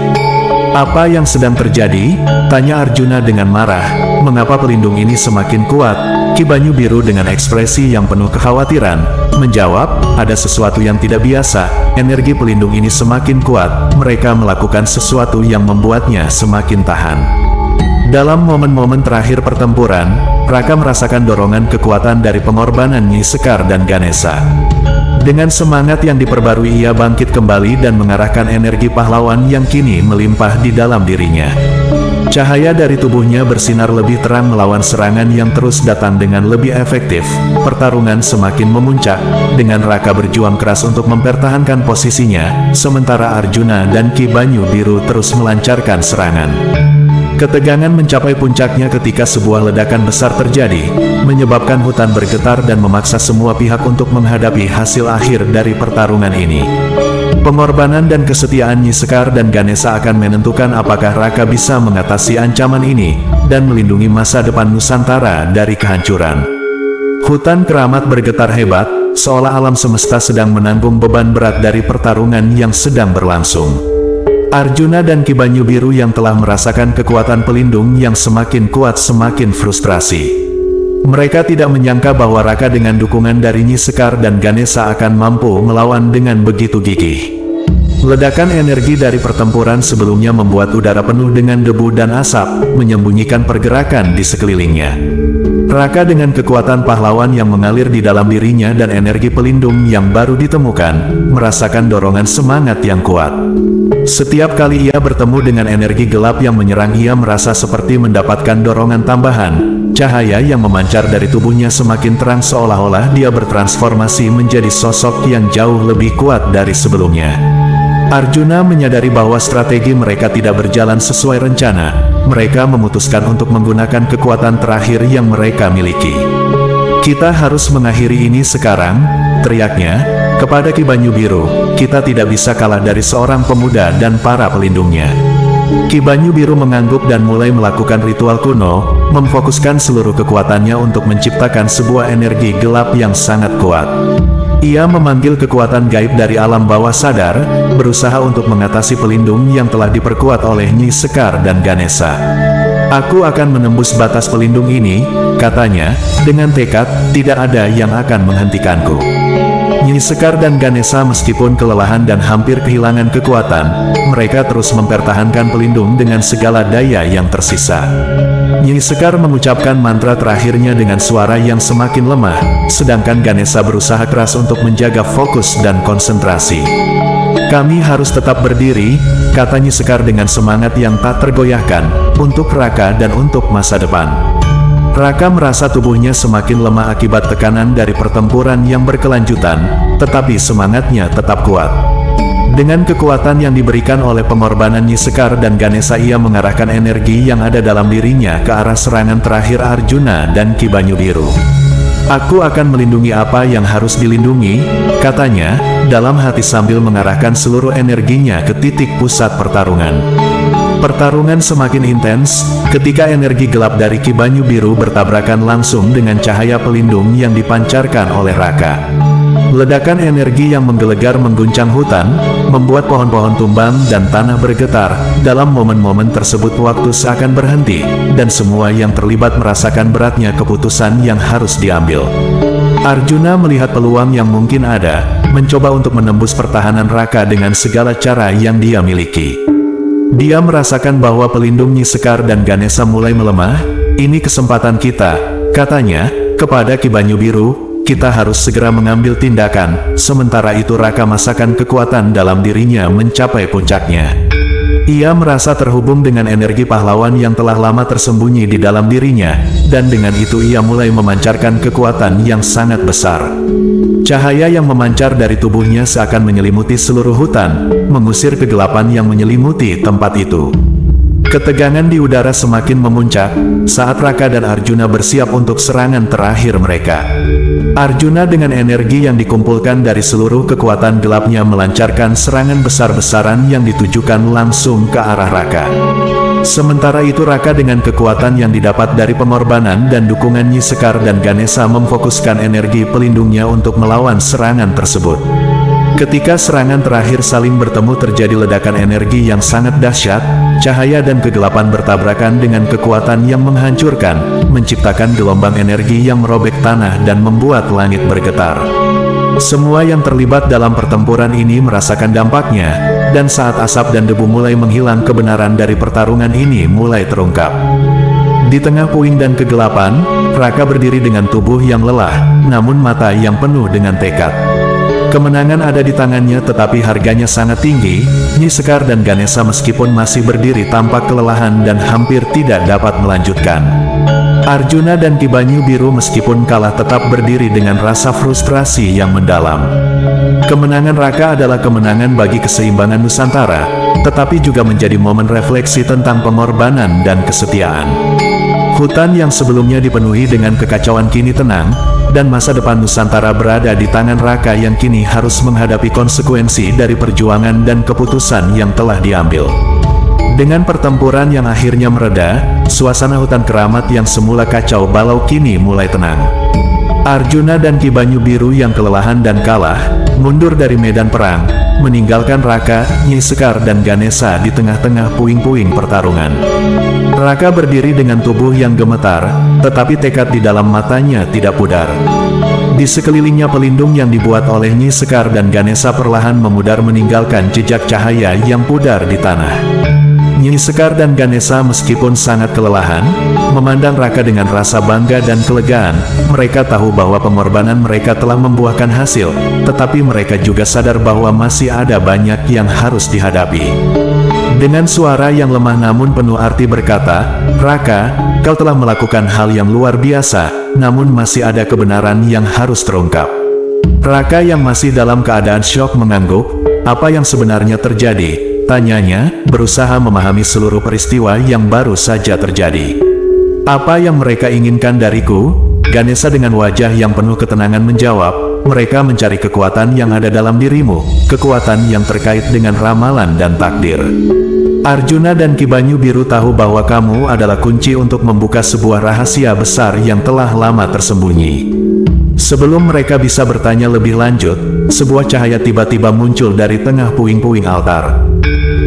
"Apa yang sedang terjadi?" tanya Arjuna dengan marah. "Mengapa pelindung ini semakin kuat?" Ki Banyu Biru dengan ekspresi yang penuh kekhawatiran menjawab, "Ada sesuatu yang tidak biasa. Energi pelindung ini semakin kuat. Mereka melakukan sesuatu yang membuatnya semakin tahan." Dalam momen-momen terakhir pertempuran, Raka merasakan dorongan kekuatan dari pengorbanan Nyi Sekar dan Ganesha. Dengan semangat yang diperbarui ia bangkit kembali dan mengarahkan energi pahlawan yang kini melimpah di dalam dirinya. Cahaya dari tubuhnya bersinar lebih terang melawan serangan yang terus datang dengan lebih efektif. Pertarungan semakin memuncak, dengan Raka berjuang keras untuk mempertahankan posisinya, sementara Arjuna dan Ki Banyu Biru terus melancarkan serangan. Ketegangan mencapai puncaknya ketika sebuah ledakan besar terjadi, menyebabkan hutan bergetar dan memaksa semua pihak untuk menghadapi hasil akhir dari pertarungan ini. Pengorbanan dan kesetiaan Nyi Sekar dan Ganesha akan menentukan apakah Raka bisa mengatasi ancaman ini, dan melindungi masa depan Nusantara dari kehancuran. Hutan keramat bergetar hebat, seolah alam semesta sedang menanggung beban berat dari pertarungan yang sedang berlangsung. Arjuna dan Ki Banyu Biru yang telah merasakan kekuatan pelindung yang semakin kuat semakin frustrasi. Mereka tidak menyangka bahwa Raka dengan dukungan dari Nyi Sekar dan Ganesha akan mampu melawan dengan begitu gigih. Ledakan energi dari pertempuran sebelumnya membuat udara penuh dengan debu dan asap, menyembunyikan pergerakan di sekelilingnya. Raka dengan kekuatan pahlawan yang mengalir di dalam dirinya dan energi pelindung yang baru ditemukan, merasakan dorongan semangat yang kuat. Setiap kali ia bertemu dengan energi gelap yang menyerang, ia merasa seperti mendapatkan dorongan tambahan. Cahaya yang memancar dari tubuhnya semakin terang seolah-olah dia bertransformasi menjadi sosok yang jauh lebih kuat dari sebelumnya. Arjuna menyadari bahwa strategi mereka tidak berjalan sesuai rencana. Mereka memutuskan untuk menggunakan kekuatan terakhir yang mereka miliki. "Kita harus mengakhiri ini sekarang," teriaknya kepada Ki Banyu Biru. "Kita tidak bisa kalah dari seorang pemuda dan para pelindungnya." Ki Banyu Biru mengangguk dan mulai melakukan ritual kuno, memfokuskan seluruh kekuatannya untuk menciptakan sebuah energi gelap yang sangat kuat. Ia memanggil kekuatan gaib dari alam bawah sadar, berusaha untuk mengatasi pelindung yang telah diperkuat oleh Nyi Sekar dan Ganesha. "Aku akan menembus batas pelindung ini," katanya, dengan tekad, "tidak ada yang akan menghentikanku." Nyi Sekar dan Ganesha meskipun kelelahan dan hampir kehilangan kekuatan, mereka terus mempertahankan pelindung dengan segala daya yang tersisa. Nyi Sekar mengucapkan mantra terakhirnya dengan suara yang semakin lemah, sedangkan Ganesha berusaha keras untuk menjaga fokus dan konsentrasi. "Kami harus tetap berdiri," kata Nyi Sekar dengan semangat yang tak tergoyahkan, "untuk Raka dan untuk masa depan." Raka merasa tubuhnya semakin lemah akibat tekanan dari pertempuran yang berkelanjutan, tetapi semangatnya tetap kuat. Dengan kekuatan yang diberikan oleh pengorbanan Nyi Sekar dan Ganesha, ia mengarahkan energi yang ada dalam dirinya ke arah serangan terakhir Arjuna dan Ki Banyu Biru. "Aku akan melindungi apa yang harus dilindungi," katanya, dalam hati sambil mengarahkan seluruh energinya ke titik pusat pertarungan. Pertarungan semakin intens, ketika energi gelap dari Ki Banyu Biru bertabrakan langsung dengan cahaya pelindung yang dipancarkan oleh Raka. Ledakan energi yang menggelegar mengguncang hutan, membuat pohon-pohon tumbang dan tanah bergetar. Dalam momen-momen tersebut waktu seakan berhenti, dan semua yang terlibat merasakan beratnya keputusan yang harus diambil. Arjuna melihat peluang yang mungkin ada, mencoba untuk menembus pertahanan Raka dengan segala cara yang dia miliki. Dia merasakan bahwa pelindung Nyi Sekar dan Ganesha mulai melemah. "Ini kesempatan kita," katanya, kepada Ki Banyu Biru, "kita harus segera mengambil tindakan." Sementara itu Raka merasakan kekuatan dalam dirinya mencapai puncaknya. Ia merasa terhubung dengan energi pahlawan yang telah lama tersembunyi di dalam dirinya, dan dengan itu ia mulai memancarkan kekuatan yang sangat besar. Cahaya yang memancar dari tubuhnya seakan menyelimuti seluruh hutan, mengusir kegelapan yang menyelimuti tempat itu. Ketegangan di udara semakin memuncak, saat Raka dan Arjuna bersiap untuk serangan terakhir mereka. Arjuna dengan energi yang dikumpulkan dari seluruh kekuatan gelapnya melancarkan serangan besar-besaran yang ditujukan langsung ke arah Raka. Sementara itu Raka dengan kekuatan yang didapat dari pengorbanan dan dukungan Nyi Sekar dan Ganesha memfokuskan energi pelindungnya untuk melawan serangan tersebut. Ketika serangan terakhir saling bertemu terjadi ledakan energi yang sangat dahsyat, cahaya dan kegelapan bertabrakan dengan kekuatan yang menghancurkan, menciptakan gelombang energi yang merobek tanah dan membuat langit bergetar. Semua yang terlibat dalam pertempuran ini merasakan dampaknya, dan saat asap dan debu mulai menghilang kebenaran dari pertarungan ini mulai terungkap. Di tengah puing dan kegelapan, Raka berdiri dengan tubuh yang lelah, namun mata yang penuh dengan tekad. Kemenangan ada di tangannya tetapi harganya sangat tinggi. Nyi Sekar dan Ganesha meskipun masih berdiri tampak kelelahan dan hampir tidak dapat melanjutkan. Arjuna dan Ki Banyu Biru meskipun kalah tetap berdiri dengan rasa frustrasi yang mendalam. Kemenangan Raka adalah kemenangan bagi keseimbangan Nusantara, tetapi juga menjadi momen refleksi tentang pengorbanan dan kesetiaan. Hutan yang sebelumnya dipenuhi dengan kekacauan kini tenang, dan masa depan Nusantara berada di tangan Raka yang kini harus menghadapi konsekuensi dari perjuangan dan keputusan yang telah diambil. Dengan pertempuran yang akhirnya mereda, suasana hutan keramat yang semula kacau balau kini mulai tenang. Arjuna dan Ki Banyu Biru yang kelelahan dan kalah, mundur dari medan perang, meninggalkan Raka, Nyi Sekar dan Ganesha di tengah-tengah puing-puing pertarungan. Raka berdiri dengan tubuh yang gemetar, tetapi tekad di dalam matanya tidak pudar. Di sekelilingnya pelindung yang dibuat oleh Nyi Sekar dan Ganesha perlahan memudar meninggalkan jejak cahaya yang pudar di tanah. Nyi Sekar dan Ganesha meskipun sangat kelelahan, memandang Raka dengan rasa bangga dan kelegaan. Mereka tahu bahwa pengorbanan mereka telah membuahkan hasil, tetapi mereka juga sadar bahwa masih ada banyak yang harus dihadapi. Dengan suara yang lemah namun penuh arti berkata, "Raka, kau telah melakukan hal yang luar biasa, namun masih ada kebenaran yang harus terungkap." Raka yang masih dalam keadaan syok mengangguk. "Apa yang sebenarnya terjadi?" tanyanya, berusaha memahami seluruh peristiwa yang baru saja terjadi. "Apa yang mereka inginkan dariku?" Ganesha dengan wajah yang penuh ketenangan menjawab, "Mereka mencari kekuatan yang ada dalam dirimu, kekuatan yang terkait dengan ramalan dan takdir." Arjuna dan Ki Banyu Biru tahu bahwa kamu adalah kunci untuk membuka sebuah rahasia besar yang telah lama tersembunyi. Sebelum mereka bisa bertanya lebih lanjut, sebuah cahaya tiba-tiba muncul dari tengah puing-puing altar.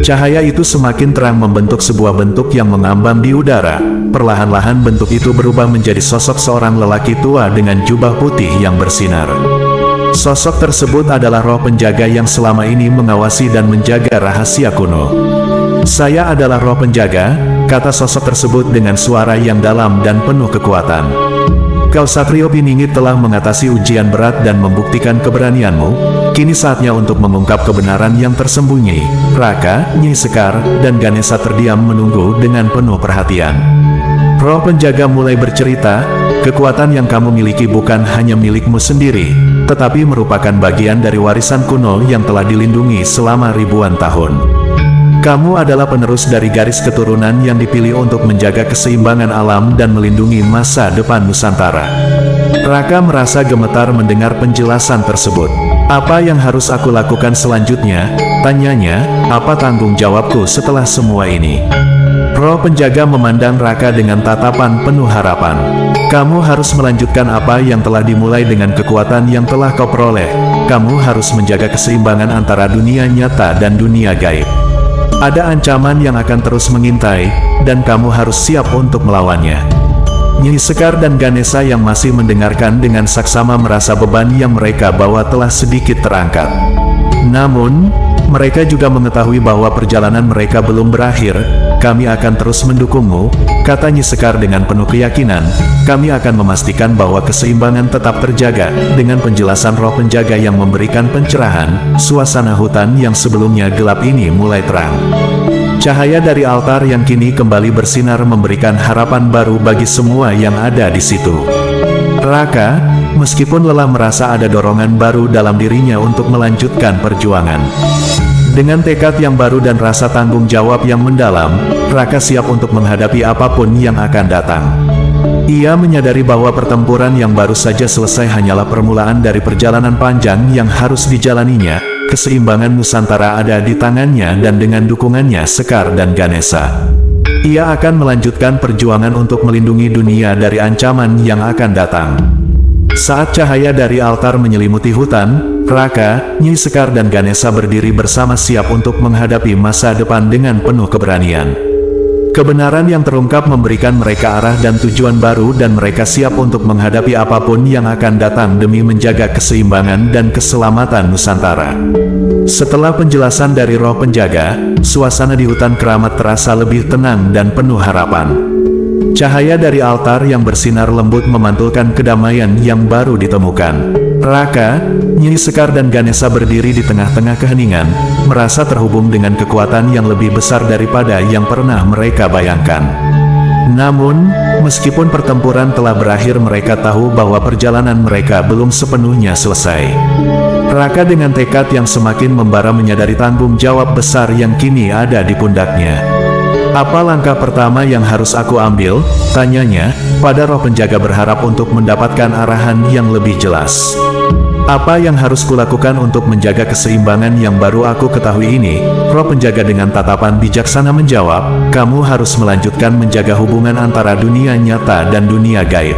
Cahaya itu semakin terang membentuk sebuah bentuk yang mengambang di udara. Perlahan-lahan bentuk itu berubah menjadi sosok seorang lelaki tua dengan jubah putih yang bersinar. Sosok tersebut adalah roh penjaga yang selama ini mengawasi dan menjaga rahasia kuno. "Saya adalah roh penjaga," kata sosok tersebut dengan suara yang dalam dan penuh kekuatan. "Kau Satrio Piningit telah mengatasi ujian berat dan membuktikan keberanianmu. Kini saatnya untuk mengungkap kebenaran yang tersembunyi." Raka, Nyi Sekar, dan Ganesha terdiam menunggu dengan penuh perhatian. Roh penjaga mulai bercerita, "Kekuatan yang kamu miliki bukan hanya milikmu sendiri, tetapi merupakan bagian dari warisan kuno yang telah dilindungi selama ribuan tahun. Kamu adalah penerus dari garis keturunan yang dipilih untuk menjaga keseimbangan alam dan melindungi masa depan Nusantara." Raka merasa gemetar mendengar penjelasan tersebut. "Apa yang harus aku lakukan selanjutnya?" tanyanya. "Apa tanggung jawabku setelah semua ini?" Roh penjaga memandang Raka dengan tatapan penuh harapan. "Kamu harus melanjutkan apa yang telah dimulai dengan kekuatan yang telah kau peroleh. Kamu harus menjaga keseimbangan antara dunia nyata dan dunia gaib. Ada ancaman yang akan terus mengintai, dan kamu harus siap untuk melawannya." Nyi Sekar dan Ganesha yang masih mendengarkan dengan saksama merasa beban yang mereka bawa telah sedikit terangkat. Namun, mereka juga mengetahui bahwa perjalanan mereka belum berakhir. "Kami akan terus mendukungmu," kata Nyi Sekar dengan penuh keyakinan. "Kami akan memastikan bahwa keseimbangan tetap terjaga." Dengan penjelasan roh penjaga yang memberikan pencerahan, suasana hutan yang sebelumnya gelap ini mulai terang. Cahaya dari altar yang kini kembali bersinar memberikan harapan baru bagi semua yang ada di situ. Raka, meskipun lelah, merasa ada dorongan baru dalam dirinya untuk melanjutkan perjuangan. Dengan tekad yang baru dan rasa tanggung jawab yang mendalam, Raka siap untuk menghadapi apapun yang akan datang. Ia menyadari bahwa pertempuran yang baru saja selesai hanyalah permulaan dari perjalanan panjang yang harus dijalaninya. Keseimbangan Nusantara ada di tangannya dan dengan dukungannya Sekar dan Ganesha, ia akan melanjutkan perjuangan untuk melindungi dunia dari ancaman yang akan datang. Saat cahaya dari altar menyelimuti hutan, Raka, Nyi Sekar dan Ganesha berdiri bersama siap untuk menghadapi masa depan dengan penuh keberanian. Kebenaran yang terungkap memberikan mereka arah dan tujuan baru dan mereka siap untuk menghadapi apapun yang akan datang demi menjaga keseimbangan dan keselamatan Nusantara. Setelah penjelasan dari roh penjaga, suasana di hutan keramat terasa lebih tenang dan penuh harapan. Cahaya dari altar yang bersinar lembut memantulkan kedamaian yang baru ditemukan. Raka, Nyi Sekar dan Ganesha berdiri di tengah-tengah keheningan, merasa terhubung dengan kekuatan yang lebih besar daripada yang pernah mereka bayangkan. Namun, meskipun pertempuran telah berakhir, mereka tahu bahwa perjalanan mereka belum sepenuhnya selesai. Raka dengan tekad yang semakin membara menyadari tanggung jawab besar yang kini ada di pundaknya. "Apa langkah pertama yang harus aku ambil?" tanyanya, pada roh penjaga berharap untuk mendapatkan arahan yang lebih jelas. "Apa yang harus kulakukan untuk menjaga keseimbangan yang baru aku ketahui ini?" Roh penjaga dengan tatapan bijaksana menjawab, "Kamu harus melanjutkan menjaga hubungan antara dunia nyata dan dunia gaib.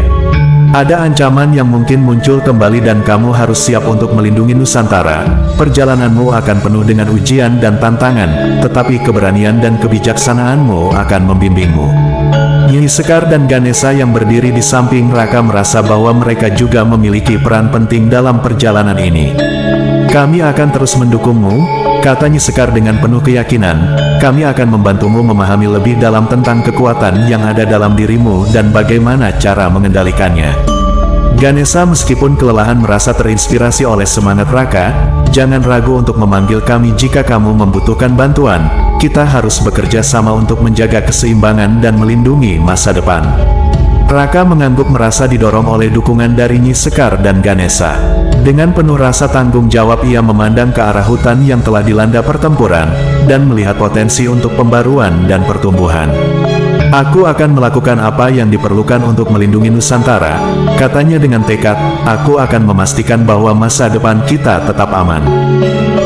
Ada ancaman yang mungkin muncul kembali dan kamu harus siap untuk melindungi Nusantara. Perjalananmu akan penuh dengan ujian dan tantangan, tetapi keberanian dan kebijaksanaanmu akan membimbingmu." Nyi Sekar dan Ganesha yang berdiri di samping Raka merasa bahwa mereka juga memiliki peran penting dalam perjalanan ini. "Kami akan terus mendukungmu," kata Nyi Sekar dengan penuh keyakinan. "Kami akan membantumu memahami lebih dalam tentang kekuatan yang ada dalam dirimu dan bagaimana cara mengendalikannya." Ganesha meskipun kelelahan merasa terinspirasi oleh semangat Raka, "Jangan ragu untuk memanggil kami jika kamu membutuhkan bantuan. Kita harus bekerja sama untuk menjaga keseimbangan dan melindungi masa depan." Raka mengangguk merasa didorong oleh dukungan dari Nyi Sekar dan Ganesha. Dengan penuh rasa tanggung jawab ia memandang ke arah hutan yang telah dilanda pertempuran, dan melihat potensi untuk pembaruan dan pertumbuhan. "Aku akan melakukan apa yang diperlukan untuk melindungi Nusantara," katanya dengan tekad. "Aku akan memastikan bahwa masa depan kita tetap aman."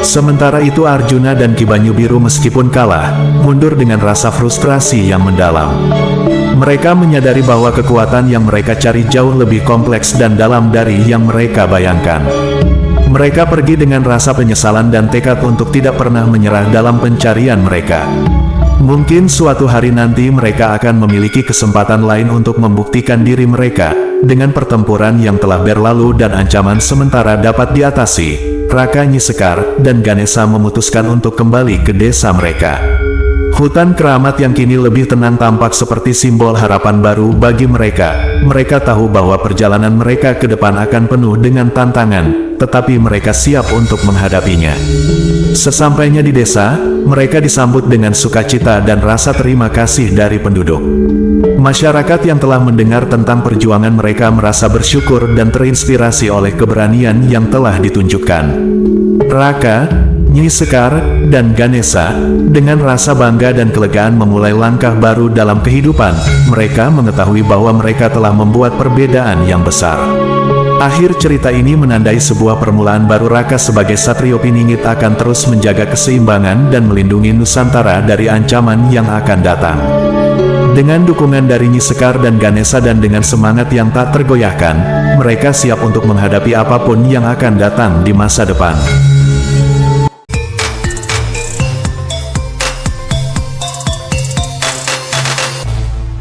Sementara itu Arjuna dan Ki Banyu Biru meskipun kalah, mundur dengan rasa frustrasi yang mendalam. Mereka menyadari bahwa kekuatan yang mereka cari jauh lebih kompleks dan dalam dari yang mereka bayangkan. Mereka pergi dengan rasa penyesalan dan tekad untuk tidak pernah menyerah dalam pencarian mereka. Mungkin suatu hari nanti mereka akan memiliki kesempatan lain untuk membuktikan diri mereka. Dengan pertempuran yang telah berlalu dan ancaman sementara dapat diatasi, Raka, Nyi Sekar, dan Ganesha memutuskan untuk kembali ke desa mereka. Hutan keramat yang kini lebih tenang tampak seperti simbol harapan baru bagi mereka. Mereka tahu bahwa perjalanan mereka ke depan akan penuh dengan tantangan, tetapi mereka siap untuk menghadapinya. Sesampainya di desa, mereka disambut dengan sukacita dan rasa terima kasih dari penduduk. Masyarakat yang telah mendengar tentang perjuangan mereka merasa bersyukur dan terinspirasi oleh keberanian yang telah ditunjukkan. Raka, Nyi Sekar, dan Ganesha, dengan rasa bangga dan kelegaan memulai langkah baru dalam kehidupan. Mereka mengetahui bahwa mereka telah membuat perbedaan yang besar. Akhir cerita ini menandai sebuah permulaan baru. Raka sebagai Satrio Piningit akan terus menjaga keseimbangan dan melindungi Nusantara dari ancaman yang akan datang. Dengan dukungan dari Nyi Sekar dan Ganesha dan dengan semangat yang tak tergoyahkan, mereka siap untuk menghadapi apapun yang akan datang di masa depan.